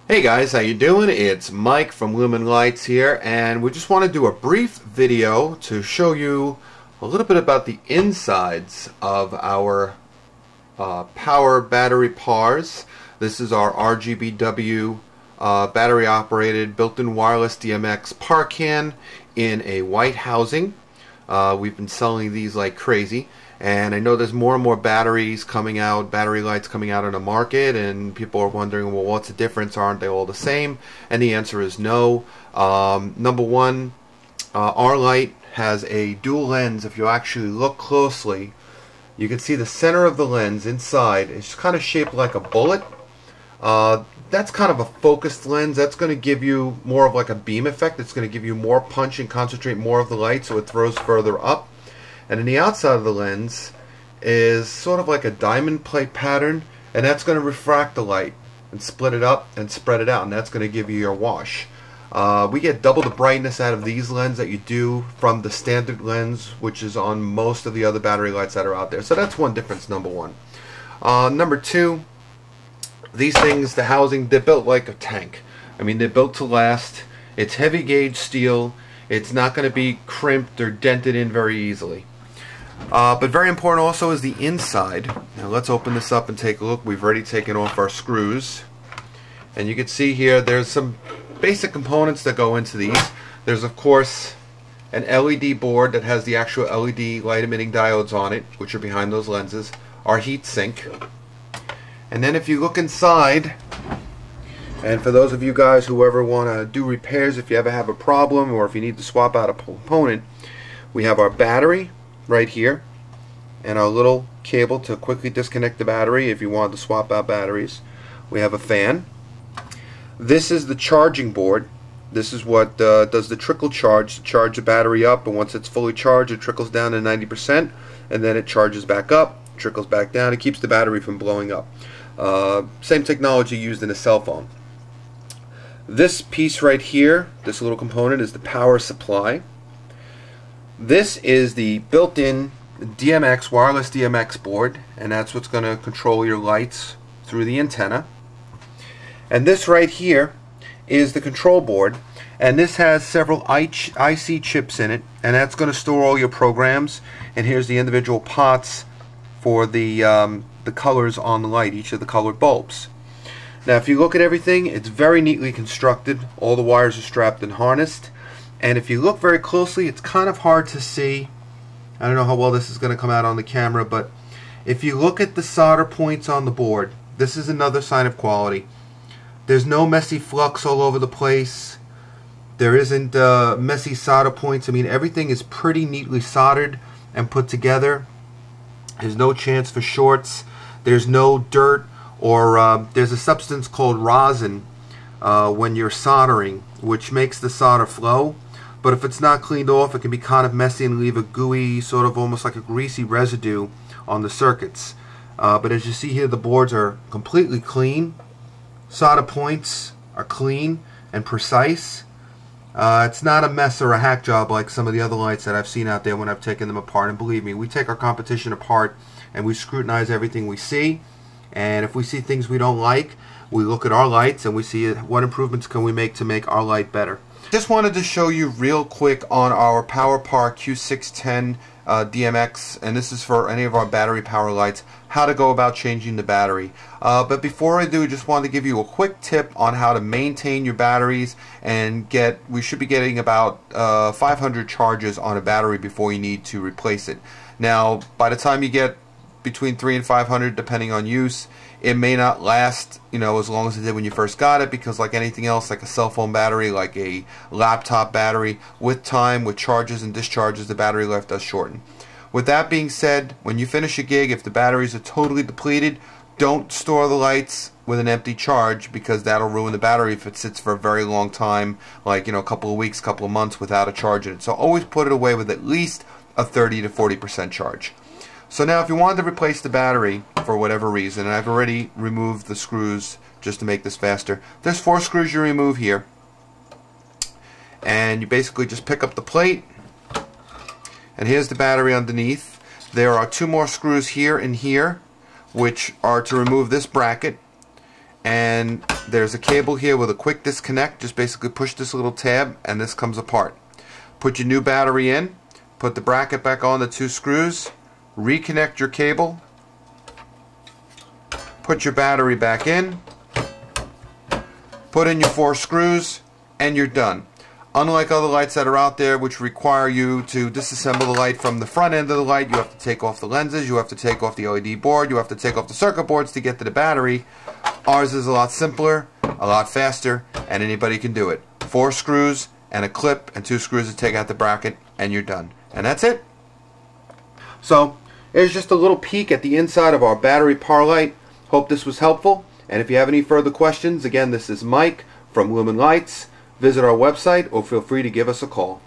Hey guys, how you doing? It's Mike from LuminLights here, and we just want to do a brief video to show you a little bit about the insides of our power battery PARs. This is our RGBW battery operated built-in wireless DMX PAR can in a white housing. We've been selling these like crazy, and I know there's more and more batteries coming out, battery lights coming out in the market, and people are wondering, well, what's the difference? Aren't they all the same? And the answer is no. Number one, our light has a dual lens. If you actually look closely, you can see the center of the lens inside is kind of shaped like a bullet. That's kind of a focused lens. That's going to give you more of like a beam effect. It's going to give you more punch and concentrate more of the light so it throws further up. And in the outside of the lens is sort of like a diamond plate pattern, and that's going to refract the light and split it up and spread it out, and that's going to give you your wash. We get double the brightness out of these lenses that you do from the standard lens, which is on most of the other battery lights that are out there. So that's one difference, number one. Number two, these things, the housing, they're built like a tank. I mean, they're built to last. It's heavy gauge steel. It's not going to be crimped or dented in very easily. But very important also is the inside. Now let's open this up and take a look. We've already taken off our screws, and you can see here there's some basic components that go into these. There's of course an LED board that has the actual LED light emitting diodes on it, which are behind those lenses. Our heat sink. And then if you look inside, and for those of you guys who ever want to do repairs, if you ever have a problem or if you need to swap out a component, we have our battery right here and our little cable to quickly disconnect the battery if you want to swap out batteries. We have a fan. This is the charging board. This is what does the trickle charge to charge the battery up, and once it's fully charged it trickles down to 90%, and then it charges back up, trickles back down. It keeps the battery from blowing up. Same technology used in a cell phone. This piece right here, this little component, is the power supply. This is the built-in DMX, wireless DMX board, and that's what's going to control your lights through the antenna. And this right here is the control board, and this has several IC chips in it, and that's going to store all your programs. And here's the individual pots for the colors on the light, each of the colored bulbs. Now if you look at everything, it's very neatly constructed. All the wires are strapped and harnessed. And if you look very closely, it's kind of hard to see. I don't know how well this is going to come out on the camera, but if you look at the solder points on the board, this is another sign of quality. There's no messy flux all over the place. There isn't messy solder points. I mean, everything is pretty neatly soldered and put together. There's no chance for shorts. There's no dirt, or there's a substance called rosin when you're soldering, which makes the solder flow. But if it's not cleaned off, it can be kind of messy and leave a gooey, sort of almost like a greasy residue on the circuits. But as you see here, the boards are completely clean. Solder points are clean and precise. It's not a mess or a hack job like some of the other lights that I've seen out there when I've taken them apart. And believe me, we take our competition apart and we scrutinize everything we see. And if we see things we don't like, we look at our lights and we see what improvements can we make to make our light better. Just wanted to show you real quick on our Power Q610 DMX, and this is for any of our battery power lights, how to go about changing the battery. But before I do, just wanted to give you a quick tip on how to maintain your batteries and we should be getting about 500 charges on a battery before you need to replace it. Now, by the time you get between 300 and 500, depending on use, it may not last, you know, as long as it did when you first got it, because like anything else, like a cell phone battery, like a laptop battery, with time, with charges and discharges, the battery life does shorten. With that being said, when you finish a gig, if the batteries are totally depleted, don't store the lights with an empty charge, because that'll ruin the battery if it sits for a very long time, like, you know, a couple of weeks, couple of months without a charge in it. So always put it away with at least a 30 to 40% charge. So now if you wanted to replace the battery for whatever reason, and I've already removed the screws just to make this faster, there's 4 screws you remove here, and you basically just pick up the plate, and here's the battery underneath. There are 2 more screws here and here, which are to remove this bracket, and there's a cable here with a quick disconnect. Just basically push this little tab and this comes apart. Put your new battery in, put the bracket back on the 2 screws, reconnect your cable, put your battery back in, put in your 4 screws, and you're done. Unlike other lights that are out there which require you to disassemble the light from the front end of the light, you have to take off the lenses, you have to take off the LED board, you have to take off the circuit boards to get to the battery. Ours is a lot simpler, a lot faster, and anybody can do it. 4 screws and a clip and 2 screws to take out the bracket, and you're done. And that's it. So, here's just a little peek at the inside of our battery power light. Hope this was helpful. And if you have any further questions, again, this is Mike from LuminLights. Visit our website or feel free to give us a call.